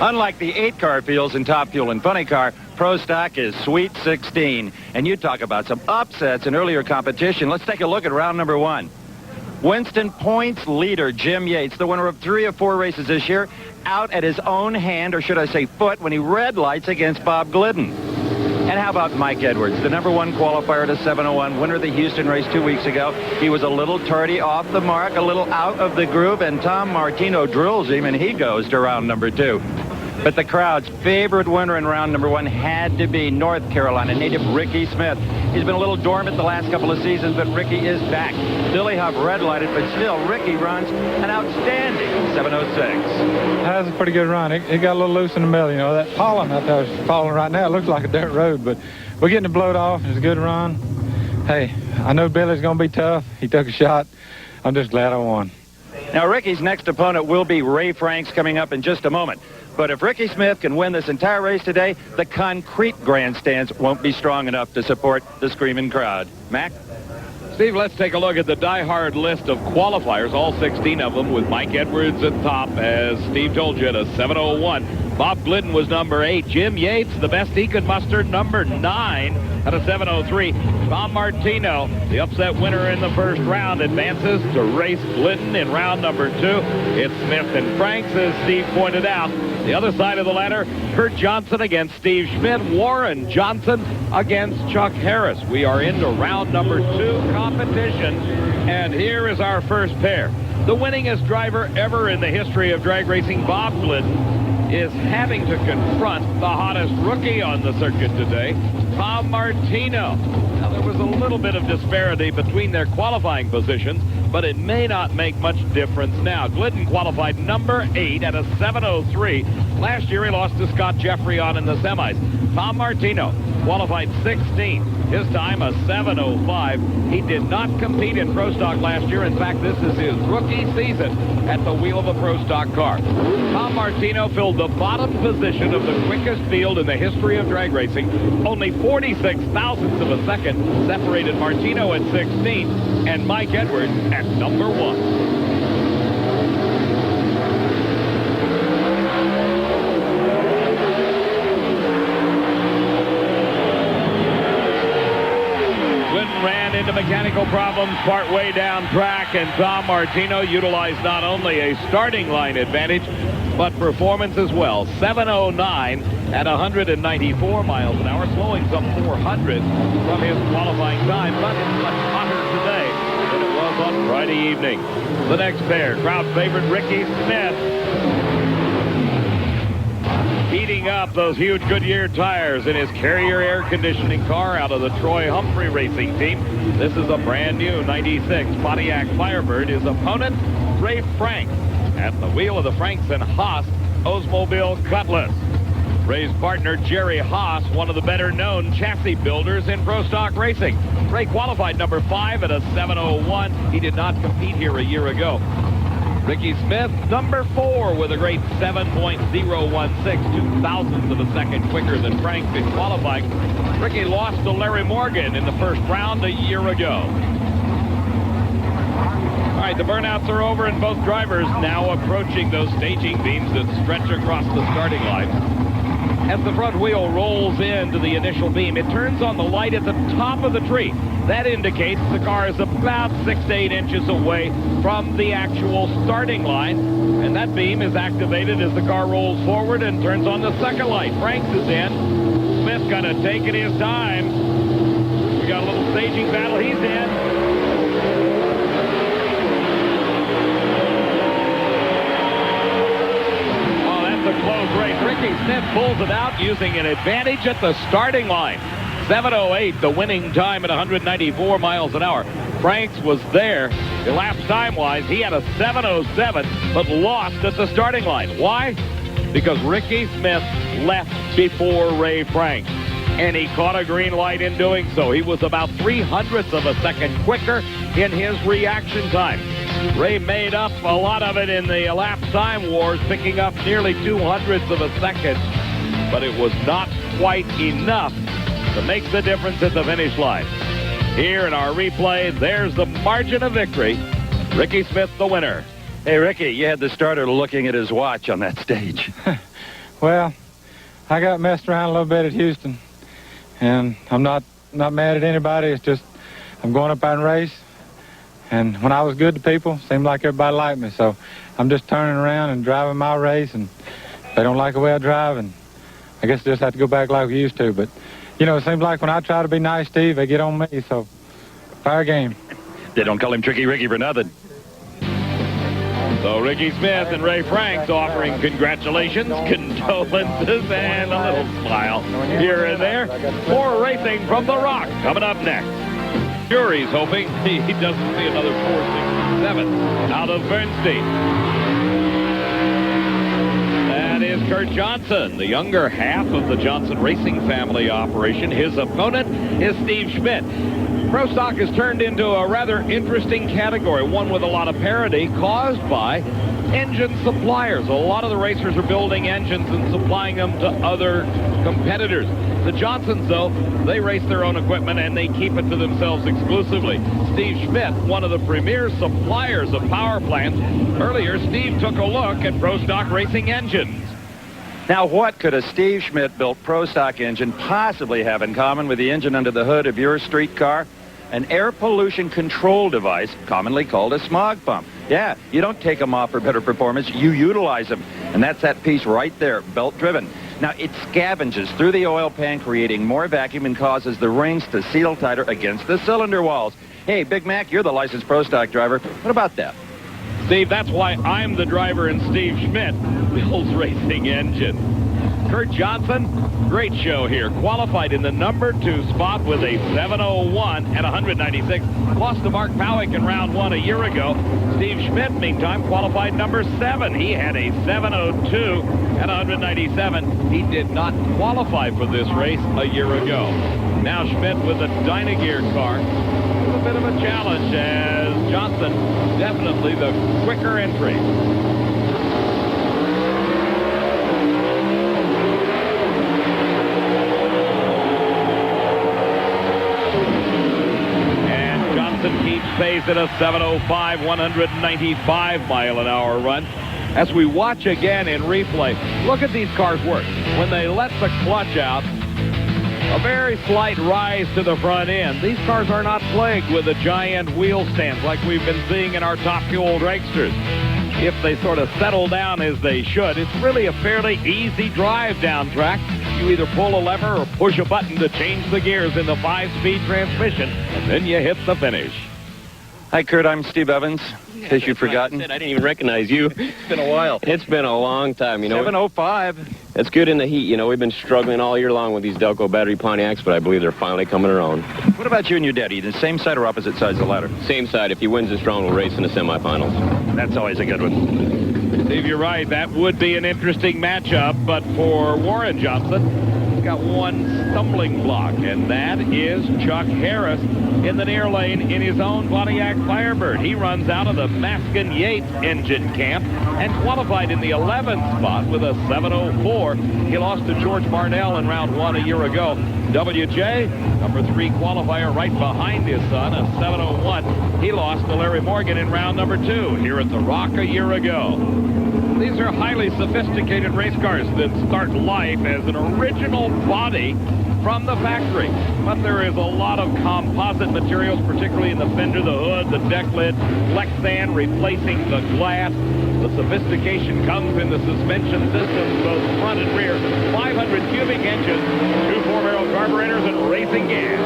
Unlike the 8-car fields in Top Fuel and Funny Car, Pro Stock is Sweet 16. And you talk about some upsets in earlier competition. Let's take a look at round number 1. Winston points leader Jim Yates, the winner of 3 of 4 races this year, out at his own hand, or should I say foot, when he red lights against Bob Glidden. And how about Mike Edwards, the number 1 qualifier at a 7:01, winner of the Houston race 2 weeks ago. He was a little tardy off the mark, a little out of the groove, and Tom Martino drills him, and he goes to round number 2. But the crowd's favorite winner in round number 1 had to be North Carolina native Ricky Smith. He's been a little dormant the last couple of seasons, but Ricky is back. Billy Huff red lighted, but still Ricky runs an outstanding 7:06. That was a pretty good run. It got a little loose in the middle. You know, that pollen out there is falling right now. It looks like a dirt road, but we're getting it blowed off. It's a good run. Hey, I know Billy's going to be tough. He took a shot. I'm just glad I won. Now, Ricky's next opponent will be Ray Franks coming up in just a moment. But if Ricky Smith can win this entire race today, the concrete grandstands won't be strong enough to support the screaming crowd. Mac? Steve, let's take a look at the die-hard list of qualifiers, all 16 of them, with Mike Edwards at top, as Steve told you, at a 7:01. Bob Glidden was number 8. Jim Yates, the best he could muster, number 9 at a 7:03. Tom Martino, the upset winner in the first round, advances to race Glidden in round number 2. It's Smith and Franks, as Steve pointed out. The other side of the ladder, Kurt Johnson against Steve Schmidt, Warren Johnson against Chuck Harris. We are into round number 2 competition, and here is our first pair. The winningest driver ever in the history of drag racing, Bob Glidden, is having to confront the hottest rookie on the circuit today, Tom Martino. Now, there was a little bit of disparity between their qualifying positions, but it may not make much difference now. Glidden qualified number 8 at a 7:03. Last year, he lost to Scott Jeffrey on in the semis. Tom Martino qualified 16. His time, a 7:05. He did not compete in Pro Stock last year. In fact, this is his rookie season at the wheel of a Pro Stock car. Tom Martino filled the bottom position of the quickest field in the history of drag racing. Only 46 thousandths of a second separated Martino at 16 and Mike Edwards at number 1. Ran into mechanical problems partway down track, and Tom Martino utilized not only a starting line advantage, but performance as well. 7:09 at 194 miles an hour, slowing some 400 from his qualifying time, but it's much hotter today than it was on Friday evening. The next pair, crowd favorite Ricky Smith, heating up those huge Goodyear tires in his Carrier air conditioning car out of the Troy Humphrey racing team. This is a brand new 96 Pontiac Firebird. His opponent, Ray Franks, at the wheel of the Franks and Haas Oldsmobile Cutlass. Ray's partner, Jerry Haas, one of the better-known chassis builders in Pro Stock racing. Ray qualified number 5 at a 7:01. He did not compete here a year ago. Ricky Smith, number 4, with a great 7.016, 2,000ths of a second quicker than Frank in qualifying. Ricky lost to Larry Morgan in the first round a year ago. All right, the burnouts are over, and both drivers now approaching those staging beams that stretch across the starting line. As the front wheel rolls into the initial beam, it turns on the light at the top of the tree. That indicates the car is about 6 to 8 inches away from the actual starting line, and that beam is activated as the car rolls forward and turns on the second light. Franks is in. Smith kind of taking his time. We got a little staging battle. He's in. Oh, that's a close race. Ricky Smith pulls it out using an advantage at the starting line. 7:08, the winning time at 194 miles an hour. Franks was there. Elapsed time-wise, he had a 7:07, but lost at the starting line. Why? Because Ricky Smith left before Ray Franks, and he caught a green light in doing so. He was about 300ths of a second quicker in his reaction time. Ray made up a lot of it in the elapsed time wars, picking up nearly 200ths of a second, but it was not quite enough to make the difference at the finish line. Here in our replay, there's the margin of victory. Ricky Smith, the winner. Hey, Ricky, you had the starter looking at his watch on that stage. Well, I got messed around a little bit at Houston, and I'm not mad at anybody. It's just I'm going up there and race, and when I was good to people, seemed like everybody liked me. So I'm just turning around and driving my race, and if they don't like the way I drive, and I guess I just have to go back like we used to. But, you know, it seems like when I try to be nice, Steve, they get on me, so fair game. They don't call him Tricky Ricky for nothing. So Ricky Smith and Ray Franks offering congratulations, condolences, and a little smile here and there. More racing from The Rock coming up next. Jury's hoping he doesn't see another 467 out of Bernstein. That is Kurt Johnson, the younger half of the Johnson Racing family operation. His opponent is Steve Schmidt. Pro stock has turned into a rather interesting category, one with a lot of parity caused by engine suppliers. A lot of the racers are building engines and supplying them to other competitors. The Johnsons, though, they race their own equipment and they keep it to themselves exclusively. Steve Schmidt, one of the premier suppliers of power plants. Earlier, Steve took a look at pro stock racing engines. Now, what could a Steve Schmidt-built pro stock engine possibly have in common with the engine under the hood of your street car? An air pollution control device, commonly called a smog pump. Yeah, you don't take them off for better performance, you utilize them. And that's that piece right there, belt-driven. Now, it scavenges through the oil pan, creating more vacuum and causes the rings to seal tighter against the cylinder walls. Hey, Big Mac, you're the licensed pro stock driver. What about that? Steve, that's why I'm the driver and Steve Schmidt builds racing engines. Kurt Johnson, great show here. Qualified in the number 2 spot with a 7:01 at 196. Lost to Mark Powick in round 1 a year ago. Steve Schmidt, meantime, qualified number 7. He had a 7:02 at 197. He did not qualify for this race a year ago. Now Schmidt with a Dynagear car. A bit of a challenge as Johnson, definitely the quicker entry. Keeps pace at a 7:05, 195-mile-an-hour run. As we watch again in replay, look at these cars work. When they let the clutch out, a very slight rise to the front end. These cars are not plagued with the giant wheel stands like we've been seeing in our top fuel dragsters. If they sort of settle down as they should, it's really a fairly easy drive down track. You either pull a lever or push a button to change the gears in the 5-speed transmission, and then you hit the finish. Hi, Kurt. I'm Steve Evans. In case you'd forgotten. I didn't even recognize you. It's been a while. It's been a long time, you know. 7:05. It's good in the heat. You know, we've been struggling all year long with these Delco battery Pontiacs, but I believe they're finally coming around. What about you and your daddy? The same side or opposite sides of the ladder? Same side. If he wins this round, we'll race in the semifinals. That's always a good one. Steve, you're right. That would be an interesting matchup, but for Warren Johnson, he's got one stumbling block, and that is Chuck Harris in the near lane in his own Pontiac Firebird. He runs out of the Maskin Yates engine camp and qualified in the 11th spot with a 7:04. He lost to George Barnell in round 1 a year ago. WJ, number 3 qualifier right behind his son, a 7:01. He lost to Larry Morgan in round number 2 here at the Rock a year ago. These are highly sophisticated race cars that start life as an original body from the factory. But there is a lot of composite materials, particularly in the fender, the hood, the deck lid, Lexan replacing the glass. The sophistication comes in the suspension systems, both front and rear. 500 cubic engines, 2 4-barrel carburetors, and racing gas.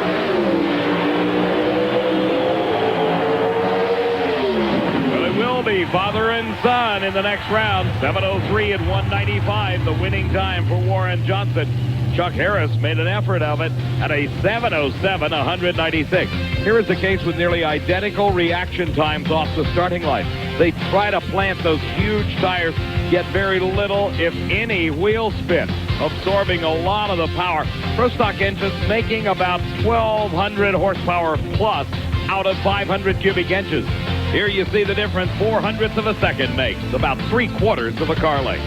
Will be father and son in the next round. 7:03 at 195, the winning time for Warren Johnson. Chuck Harris made an effort of it at a 7:07, 196. Here is the case with nearly identical reaction times off the starting line. They try to plant those huge tires, get very little, if any, wheel spin, absorbing a lot of the power. Pro stock engines making about 1,200 horsepower plus out of 500 cubic inches. Here you see the difference 0.04 of a second makes, about 3/4 of a car length.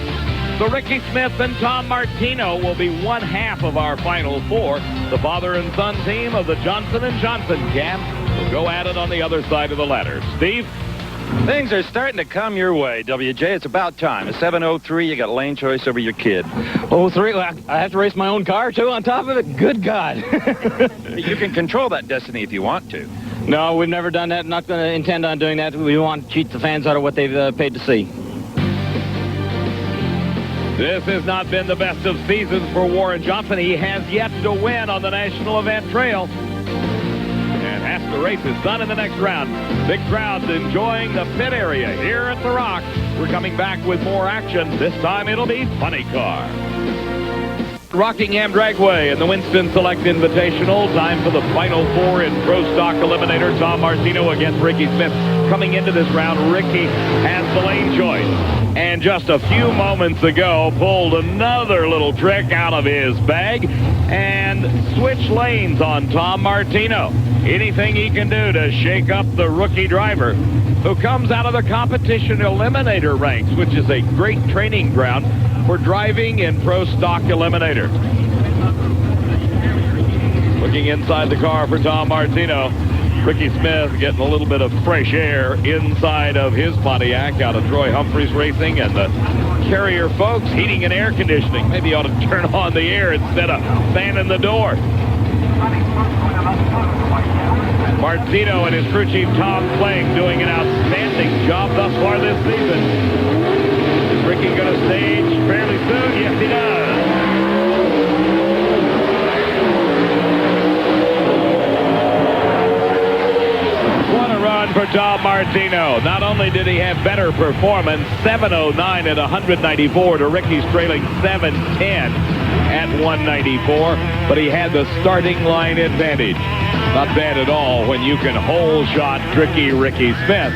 So Ricky Smith and Tom Martino will be one half of our final 4. The father and son team of the Johnson & Johnson camp will go at it on the other side of the ladder. Steve? Things are starting to come your way, WJ. It's about time. A 7:03, you got lane choice over your kid. 03, well, I have to race my own car, too, on top of it? Good God. You can control that destiny if you want to. No, we've never done that. Not going to intend on doing that. We want to cheat the fans out of what they've paid to see. This has not been the best of seasons for Warren Johnson. He has yet to win on the National Event Trail. And has to race his son in the next round. Big crowds enjoying the pit area here at the Rock. We're coming back with more action. This time it'll be funny car. Rockingham Dragway and the Winston Select Invitational. Time for the final four in Pro Stock Eliminator. Tom Martino against Ricky Smith. Coming into this round, Ricky has the lane choice. And just a few moments ago, pulled another little trick out of his bag and switched lanes on Tom Martino. Anything he can do to shake up the rookie driver who comes out of the competition eliminator ranks, which is a great training ground for driving in Pro Stock Eliminator. Looking inside the car for Tom Martino. Ricky Smith getting a little bit of fresh air inside of his Pontiac out of Troy Humphreys Racing, and the Carrier folks heating and air conditioning. Maybe you ought to turn on the air instead of fanning the door. Martino and his crew chief Tom Clegg doing an outstanding job thus far this season. Is Ricky going to stage fairly soon? Yes, he does. What a run for Tom Martino. Not only did he have better performance, 7:09 at 194 to Ricky's trailing 7:10 at 194, but he had the starting line advantage. Not bad at all when you can hole shot tricky Ricky Smith.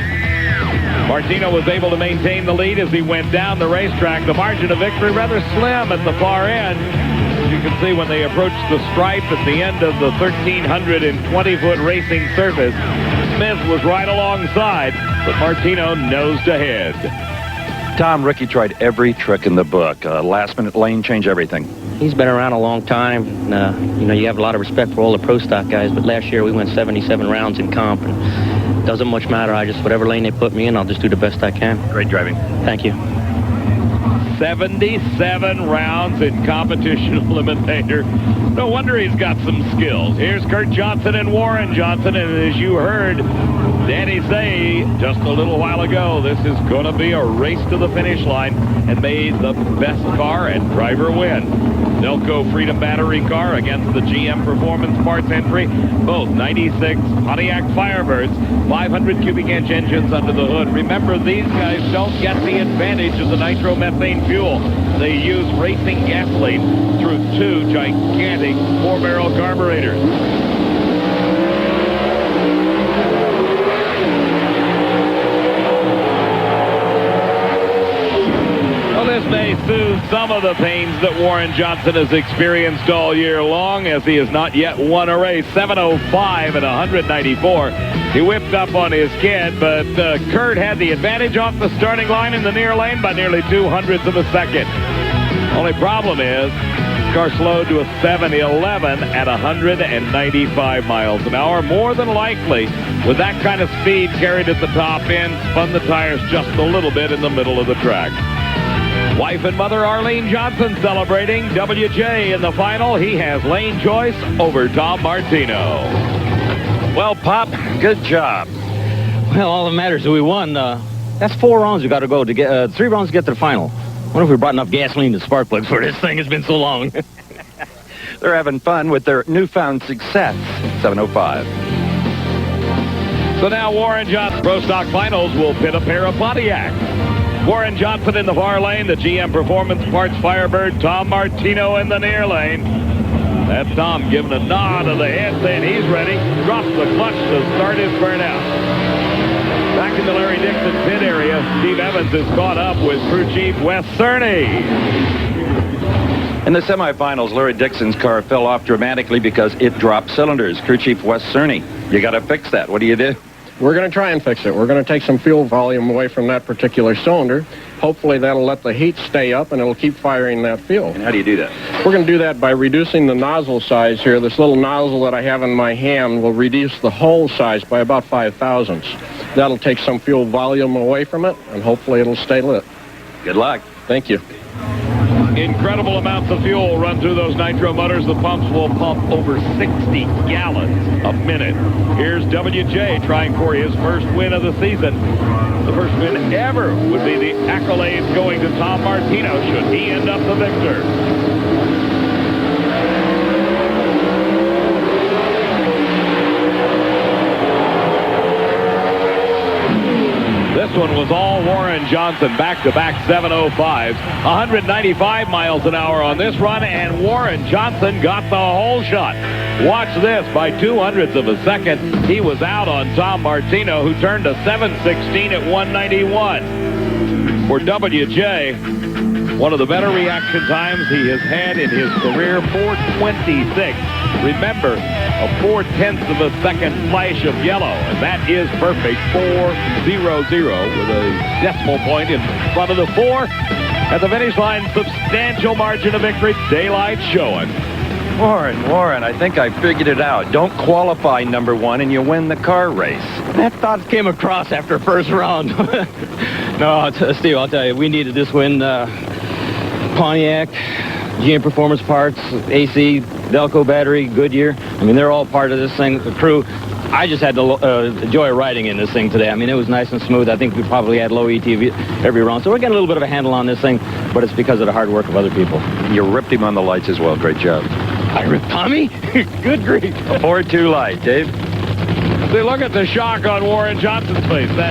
Martino was able to maintain the lead as he went down the racetrack. The margin of victory rather slim at the far end. As you can see when they approached the stripe at the end of the 1,320-foot racing surface, Smith was right alongside, but Martino nosed ahead. Tom, Ricky tried every trick in the book. Last-minute lane change, everything. He's been around a long time. You know, you have a lot of respect for all the Pro Stock guys, but last year we went 77 rounds in comp, and it doesn't much matter. Whatever lane they put me in, I'll just do the best I can. Great driving. Thank you. 77 rounds in competition eliminator. No wonder he's got some skills. Here's Kurt Johnson and Warren Johnson, and as you heard Danny say just a little while ago, this is going to be a race to the finish line, and may the best car and driver win. Delco Freedom Battery car against the GM Performance Parts entry. Both 96 Pontiac Firebirds, 500 cubic inch engines under the hood. Remember, these guys don't get the advantage of the nitromethane fuel. They use racing gasoline through two gigantic 4-barrel carburetors. This may soothe some of the pains that Warren Johnson has experienced all year long, as he has not yet won a race. 7:05 at 194. He whipped up on his kid, but Kurt had the advantage off the starting line in the near lane by nearly 200ths of a second. Only problem is, the car slowed to a 7:11 at 195 miles an hour. More than likely, with that kind of speed carried at the top end, spun the tires just a little bit in the middle of the track. Wife and mother Arlene Johnson celebrating. WJ in the final. He has lane choice over Tom Martino. Well, Pop, good job. Well, all that matters is we won. That's 4 rounds we got to go to get 3 rounds to get to the final. I wonder if we brought enough gasoline to spark plugs for this thing. It's been so long. They're having fun with their newfound success. 7:05. So now Warren Johnson Pro Stock Finals will pit a pair of Pontiacs. Warren Johnson in the far lane, the GM Performance Parts Firebird, Tom Martino in the near lane. That's Tom giving a nod of the head, saying he's ready. Drops the clutch to start his burnout. Back in the Larry Dixon pit area, Steve Evans is caught up with crew chief Wes Cerny. In the semifinals, Larry Dixon's car fell off dramatically because it dropped cylinders. Crew chief Wes Cerny, you got to fix that. What do you do? We're going to try and fix it. We're going to take some fuel volume away from that particular cylinder. Hopefully that'll let the heat stay up and it'll keep firing that fuel. And how do you do that? We're going to do that by reducing the nozzle size here. This little nozzle that I have in my hand will reduce the hole size by about 5 thousandths. That'll take some fuel volume away from it, and hopefully it'll stay lit. Good luck. Thank you. Incredible amounts of fuel run through those nitro motors. The pumps will pump over 60 gallons a minute. Here's WJ trying for his first win of the season. The first win ever would be the accolades going to Tom Martino should he end up the victor. This one was all Warren Johnson, back-to-back 705s, 195 miles an hour on this run, and Warren Johnson got the whole shot. Watch this. By 200ths of a second, he was out on Tom Martino, who turned a 716 at 191. For WJ, one of the better reaction times he has had in his career, 4:26. Remember, a 4/10 of a second flash of yellow, and that is perfect. 4:00 with a decimal point in front of the 4. At the finish line, substantial margin of victory. Daylight showing. Warren, I think I figured it out. Don't qualify number 1 and you win the car race. That thought came across after first round. No, Steve, I'll tell you, we needed this win. Pontiac, GM Performance Parts, AC, Delco Battery, Goodyear. I mean, they're all part of this thing, the crew. I just had the joy of riding in this thing today. I mean, it was nice and smooth. I think we probably had low ETV every round. So we're getting a little bit of a handle on this thing, but it's because of the hard work of other people. You ripped him on the lights as well. Great job. I ripped Tommy? Good grief. 4-2 light, Dave. See, look at the shock on Warren Johnson's face. That